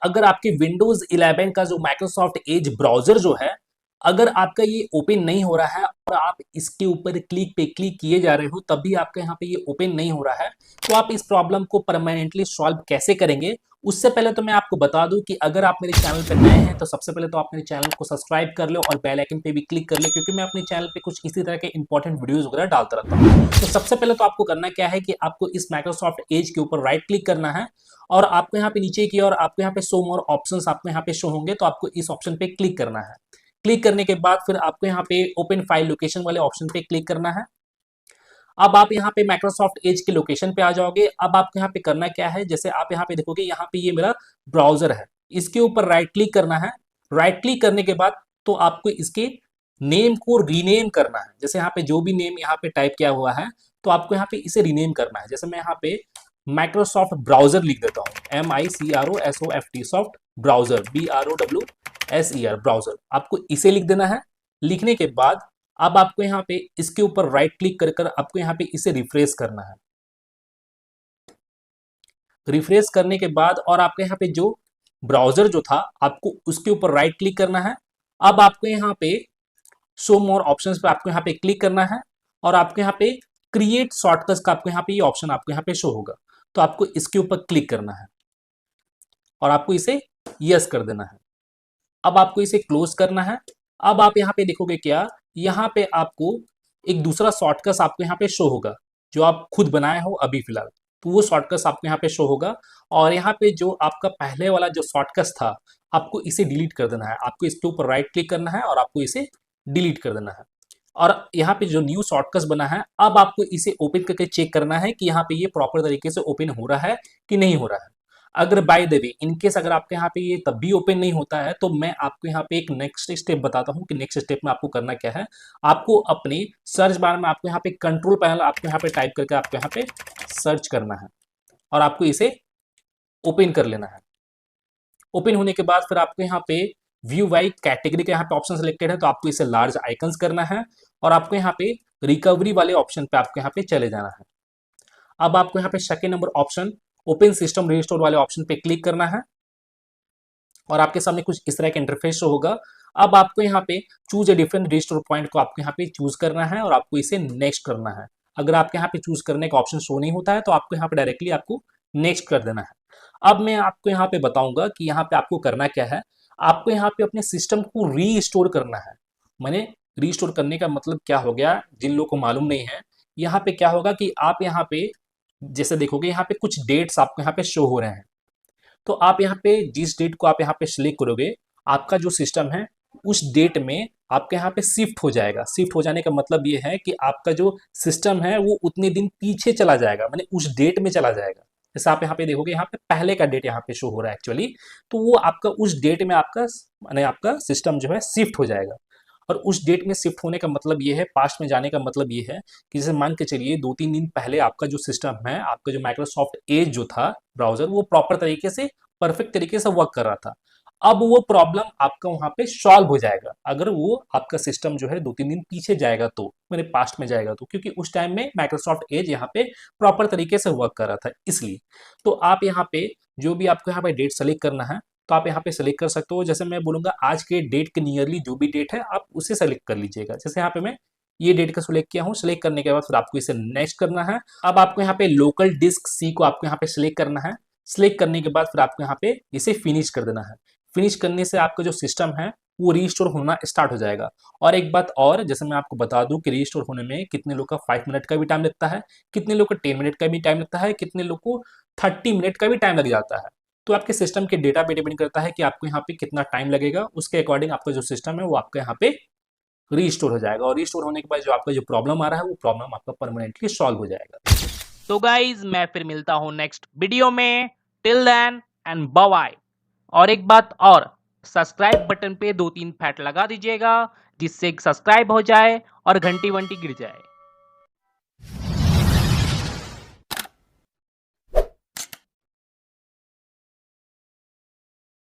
अगर आपके विंडोज 11 का जो माइक्रोसॉफ्ट एज ब्राउजर जो है, अगर आपका ये ओपन नहीं हो रहा है और आप इसके ऊपर क्लिक पे क्लिक किए जा रहे हो तब भी आपका यहाँ पे ये ओपन नहीं हो रहा है, तो आप इस प्रॉब्लम को परमानेंटली सॉल्व कैसे करेंगे। उससे पहले तो मैं आपको बता दूं कि अगर आप मेरे चैनल पर नए हैं तो सबसे पहले तो आप मेरे चैनल को सब्सक्राइब कर लो और बेल आइकन पे भी क्लिक कर लो, क्योंकि मैं अपने चैनल पे कुछ इसी तरह के इंपॉर्टेंट वीडियोस वगैरह डालता रहता हूँ। तो सबसे पहले तो आपको करना क्या है कि आपको इस माइक्रोसॉफ्ट एज के ऊपर राइट क्लिक करना है और आपको यहाँ पे नीचे की और आपको यहाँ पे शो मोर ऑप्शंस आपको यहाँ पे शो होंगे, तो आपको इस ऑप्शन पे क्लिक करना है। क्लिक करने के बाद फिर आपको यहाँ पे ओपन फाइल लोकेशन वाले ऑप्शन पे क्लिक करना है। अब आप यहाँ पे माइक्रोसॉफ्ट एज के लोकेशन पे आ जाओगे। अब आपको यहाँ पे करना क्या है, जैसे आप यहाँ पे देखोगे यहाँ पे ये मेरा ब्राउजर है, इसके ऊपर राइट क्लिक करना है। राइट क्लिक करने के बाद तो आपको इसके नेम को रीनेम करना है। जैसे यहाँ पे जो भी नेम यहाँ पे टाइप किया हुआ है तो आपको यहाँ पे इसे रीनेम करना है। जैसे मैं यहाँ पे माइक्रोसॉफ्ट ब्राउजर लिख देता हूँ, MICROSOFT soft browser, BROWSER browser, आपको इसे लिख देना है। लिखने के बाद अब आपको यहाँ पे इसके ऊपर राइट क्लिक कर कर आपको यहाँ पे इसे रिफ्रेश करना है। रिफ्रेश करने के बाद और आपके यहाँ पे जो ब्राउजर जो था आपको उसके ऊपर राइट क्लिक करना है। अब आपको यहाँ पे शो मोर ऑप्शंस पे आपको यहाँ पे क्लिक करना है और आपको यहाँ पे क्रिएट शॉर्टकट्स का आपको यहाँ पे ये ऑप्शन आपको यहाँ पे शो होगा, तो आपको इसके ऊपर क्लिक करना है और आपको इसे यस कर देना है। अब आपको इसे क्लोज करना है। अब आप यहाँ पे देखोगे क्या, यहाँ पे आपको एक दूसरा शॉर्टकट आपको यहाँ पे शो होगा जो आप खुद बनाए हो अभी फिलहाल, तो वो शॉर्टकट आपको यहाँ पे शो होगा। और यहाँ पे जो आपका पहले वाला जो शॉर्टकट था आपको इसे डिलीट कर देना है। आपको इसके ऊपर राइट क्लिक करना है और आपको इसे डिलीट कर देना है। और यहाँ पे जो न्यू शॉर्टकट बना है अब आपको इसे ओपन करके चेक करना है कि यहाँ पे ये प्रॉपर तरीके से ओपन हो रहा है कि नहीं हो रहा है। अगर बाय द वे इनकेस अगर आपके यहाँ पे ये तब भी ओपन नहीं होता है तो मैं आपको यहाँ पे एक नेक्स्ट स्टेप बताता हूँ कि नेक्स्ट स्टेप में आपको करना क्या है। आपको अपने सर्च बार में आपको यहाँ पे कंट्रोल पैनल आपको यहाँ पे टाइप करके आपको यहाँ पे सर्च करना है और आपको इसे ओपन कर लेना है। ओपन होने के बाद फिर आपको यहाँ पे व्यू बाई कैटेगरी का यहाँ पे ऑप्शन सिलेक्टेड है, तो आपको इसे लार्ज आइकन्स करना है और आपको यहाँ पे रिकवरी वाले ऑप्शन पे आपको यहाँ पे चले जाना है। अब आपको यहाँ पे second number option open system restore वाले ऑप्शन पे क्लिक करना है और आपके सामने कुछ इस तरह का इंटरफेस होगा। अब आपको यहाँ पे choose a different restore point को आपको यहाँ पे चूज करना है और आपको इसे नेक्स्ट करना है। अगर आपके यहाँ पे चूज करने का ऑप्शन शो नहीं होता है तो आपको यहाँ पे डायरेक्टली आपको नेक्स्ट कर देना है। अब मैं आपको यहाँ पे बताऊंगा कि यहाँ पे आपको करना क्या है। आपको यहाँ पे अपने सिस्टम को रीस्टोर करना है। मैंने रीस्टोर करने का मतलब क्या हो गया, जिन लोगों को मालूम नहीं है, यहाँ पे क्या होगा कि आप यहाँ पे जैसे देखोगे यहाँ पे कुछ डेट्स आपको यहाँ पे शो हो रहे हैं, तो आप यहाँ पे जिस डेट को आप यहाँ पे सिलेक्ट करोगे आपका जो सिस्टम है उस डेट में आपके यहाँ पे शिफ्ट हो जाएगा। शिफ्ट हो जाने का मतलब ये है कि आपका जो सिस्टम है वो उतने दिन पीछे चला जाएगा, माने उस डेट में चला जाएगा। जैसे आप यहाँ पे देखोगे यहाँ पे पहले का डेट यहाँ पे शो हो रहा है एक्चुअली, तो वो आपका उस डेट में आपका माने आपका सिस्टम जो है शिफ्ट हो जाएगा। और उस डेट में शिफ्ट होने का मतलब ये है, पास्ट में जाने का मतलब ये है कि जैसे मान के चलिए 2-3 दिन पहले आपका जो सिस्टम है, आपका जो माइक्रोसॉफ्ट एज जो था ब्राउजर, वो प्रॉपर तरीके से परफेक्ट तरीके से वर्क कर रहा था। अब वो प्रॉब्लम आपका वहां पे सॉल्व हो जाएगा अगर वो आपका सिस्टम जो है 2-3 दिन पीछे जाएगा, तो मेरे पास्ट में जाएगा तो, क्योंकि उस टाइम में माइक्रोसॉफ्ट एज यहाँ पे प्रॉपर तरीके से वर्क कर रहा था इसलिए। तो आप यहाँ पे जो भी आपको यहाँ पे डेट सेलेक्ट करना है तो आप यहाँ पे सेलेक्ट कर सकते हो। जैसे मैं बोलूंगा आज के डेट के नियरली जो भी डेट है आप उसे सेलेक्ट कर लीजिएगा। जैसे यहाँ पे मैं ये डेट का सिलेक्ट किया हूँ। सिलेक्ट करने के बाद फिर आपको इसे नेक्स्ट करना है। अब आपको यहाँ पे लोकल डिस्क सी को आपको यहाँ पे सिलेक्ट करना है। सिलेक्ट करने के बाद फिर आपको यहाँ पे इसे फिनिश कर देना है। फिनिश करने से आपका जो सिस्टम है वो रीस्टोर होना स्टार्ट हो जाएगा। और एक बात और, जैसे मैं आपको बता दूं कि रीस्टोर होने में कितने लोग का 5 मिनट का भी टाइम लगता है, कितने लोग का 10 मिनट का भी टाइम लगता है, कितने लोग को 30 मिनट का भी टाइम लग जाता है। तो आपके सिस्टम के डेटा पे डिपेंड करता है कि आपको यहाँ पे कितना टाइम लगेगा, उसके अकॉर्डिंग आपका जो सिस्टम है वो आपका यहाँ पे रीस्टोर हो जाएगा। और रीस्टोर होने के बाद जो आपका जो प्रॉब्लम आ रहा है वो प्रॉब्लम आपका परमानेंटली सॉल्व हो जाएगा। तो गाइज मैं फिर मिलता हूं नेक्स्ट वीडियो में। Till then and bye bye. और एक बात और, सब्सक्राइब बटन पे 2-3 फैट लगा दीजिएगा जिससे सब्सक्राइब हो जाए और घंटी वंटी गिर जाए।